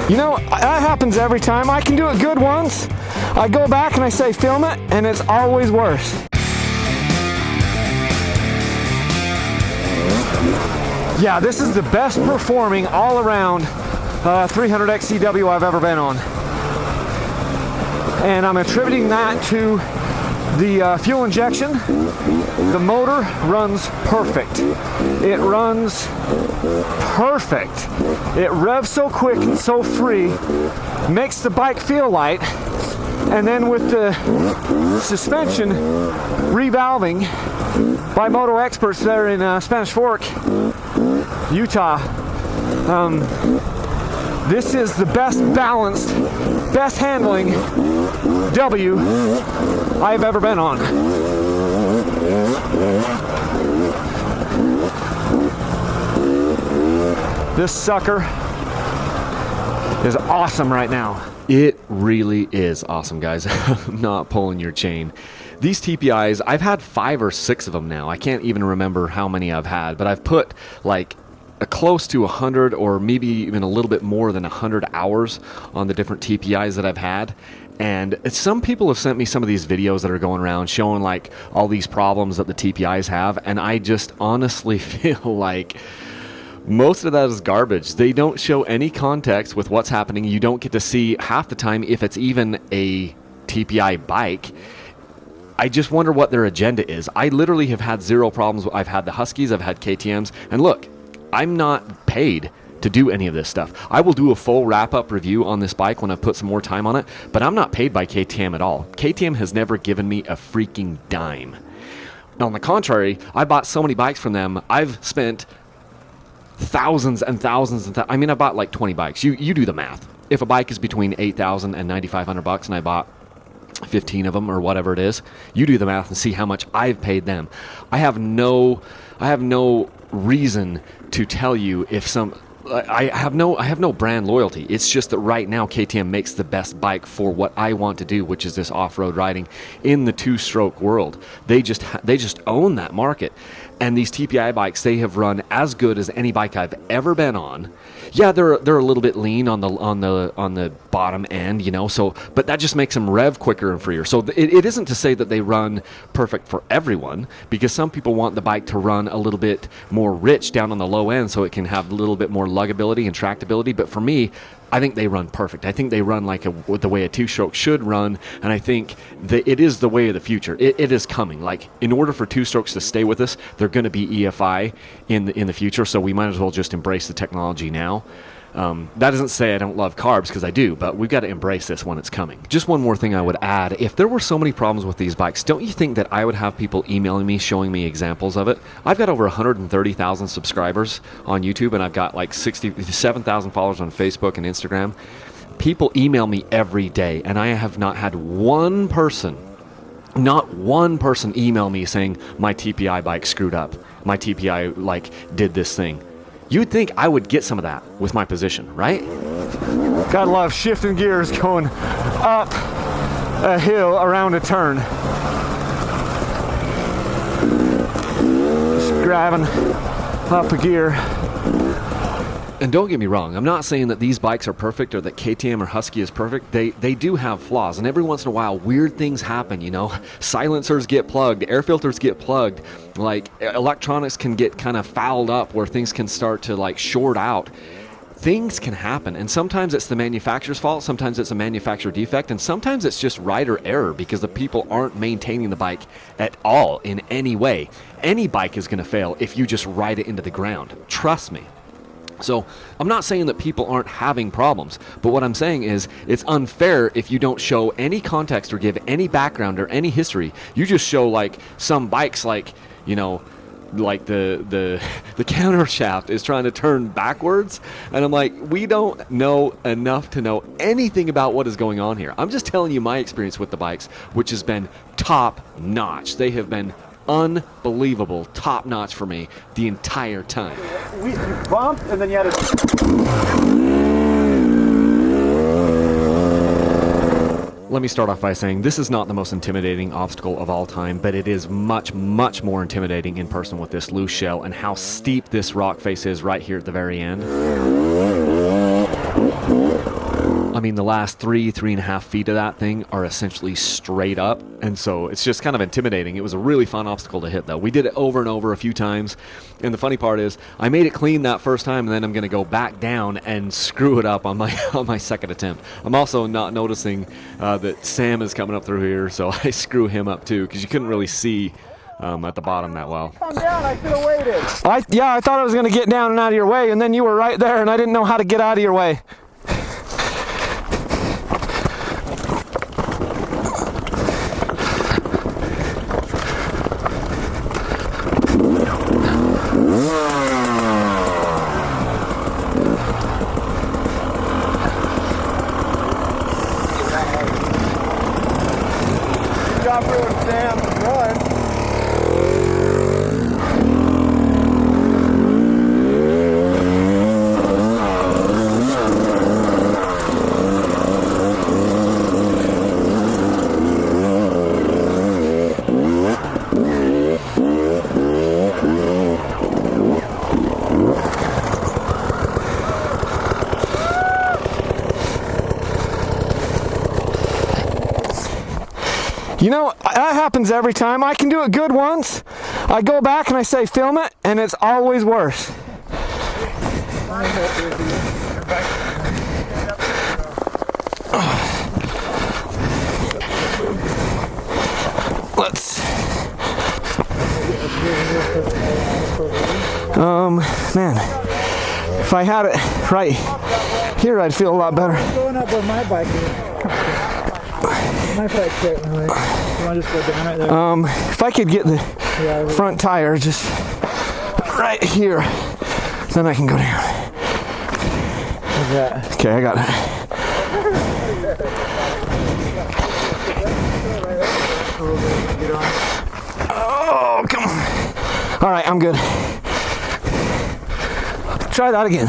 You know, that happens every time. I can do it good once. I go back and I say film it, and it's always worse. Yeah, this is the best performing all around 300XCW I've ever been on. And I'm attributing that to the fuel injection. The motor runs perfect. It runs perfect. It revs so quick and so free, makes the bike feel light. And then with the suspension revalving by moto experts there in Spanish Fork, Utah, this is the best balanced, best handling W I've ever been on. This sucker is awesome right now. It really is awesome, guys. I'm not pulling your chain. These TPIs, I've had 5 or 6 of them now. I can't even remember how many I've had, but I've put like close to 100 or maybe even a little bit more than 100 hours on the different TPIs that I've had. And some people have sent me some of these videos that are going around showing like all these problems that the TPIs have, and I just honestly feel like most of that is garbage. They don't show any context with what's happening. You don't get to see half the time if it's even a TPI bike. I just wonder what their agenda is. I literally have had 0 problems. I've had the Huskies, I've had KTMs, and look, I'm not paid to do any of this stuff. I will do a full wrap-up review on this bike when I put some more time on it, but I'm not paid by KTM at all. KTM has never given me a freaking dime. On the contrary, I bought so many bikes from them. I've spent thousands and thousands and I mean, I bought like 20 bikes. You do the math. If a bike is between $8,000 and $9,500 and I bought 15 of them or whatever it is, you do the math and see how much I've paid them. I have no reason to tell you if some I have no brand loyalty. It's just that right now KTM makes the best bike for what I want to do, which is this off-road riding in the 2-stroke world. They just own that market. And these TPI bikes, they have run as good as any bike I've ever been on. Yeah, they're a little bit lean on the bottom end, you know. So, but that just makes them rev quicker and freer. So it isn't to say that they run perfect for everyone, because some people want the bike to run a little bit more rich down on the low end, so it can have a little bit more luggability and tractability. But for me, I think they run perfect. I think they run like the way a 2-stroke should run, and I think that it is the way of the future. It is coming. Like, in order for 2-strokes to stay with us, they're going to be EFI in the future, so we might as well just embrace the technology now. That doesn't say I don't love carbs, because I do, but we've got to embrace this when it's coming. Just one more thing I would add. If there were so many problems with these bikes, don't you think that I would have people emailing me, showing me examples of it? I've got over 130,000 subscribers on YouTube, and I've got like 67,000 followers on Facebook and Instagram. People email me every day, and I have not had not one person email me saying my TPI bike screwed up. My TPI like did this thing. You'd think I would get some of that with my position, right? Gotta love shifting gears going up a hill around a turn. Just grabbing up a gear. And don't get me wrong, I'm not saying that these bikes are perfect or that KTM or Husky is perfect. They do have flaws, and every once in a while weird things happen, you know. Silencers get plugged, air filters get plugged, like electronics can get kind of fouled up where things can start to like short out. Things can happen, and sometimes it's the manufacturer's fault, sometimes it's a manufacturer defect, and sometimes it's just rider error because the people aren't maintaining the bike at all in any way. Any bike is going to fail if you just ride it into the ground. Trust me. So I'm not saying that people aren't having problems, but what I'm saying is it's unfair if you don't show any context or give any background or any history. You just show like some bikes, like, you know, like the counter shaft is trying to turn backwards, and I'm like, we don't know enough to know anything about what is going on here. I'm just telling you my experience with the bikes, which has been top notch. They have been unbelievable, top notch for me the entire time. You bumped and then you had to... Let me start off by saying this is not the most intimidating obstacle of all time, but it is much, much more intimidating in person with this loose shell and how steep this rock face is right here at the very end. I mean, the last 3.5 feet of that thing are essentially straight up, and so it's just kind of intimidating. It was a really fun obstacle to hit, though. We did it over and over a few times, and the funny part is I made it clean that first time, and then I'm going to go back down and screw it up on my second attempt. I'm also not noticing that Sam is coming up through here, so I screw him up too, because you couldn't really see at the bottom that well. Come down, I should have waited. I thought I was going to get down and out of your way, and then you were right there, and I didn't know how to get out of your way. You know, that happens every time. I can do it good once. I go back and I say film it, and it's always worse. Man, if I had it right here, I'd feel a lot better. Going up with my bike. My bike's right in the way. You want to just go down right there? If I could get the front tire just right here, then I can go down. How's that? Okay, I got it. Oh, come on. All right, I'm good. Try that again.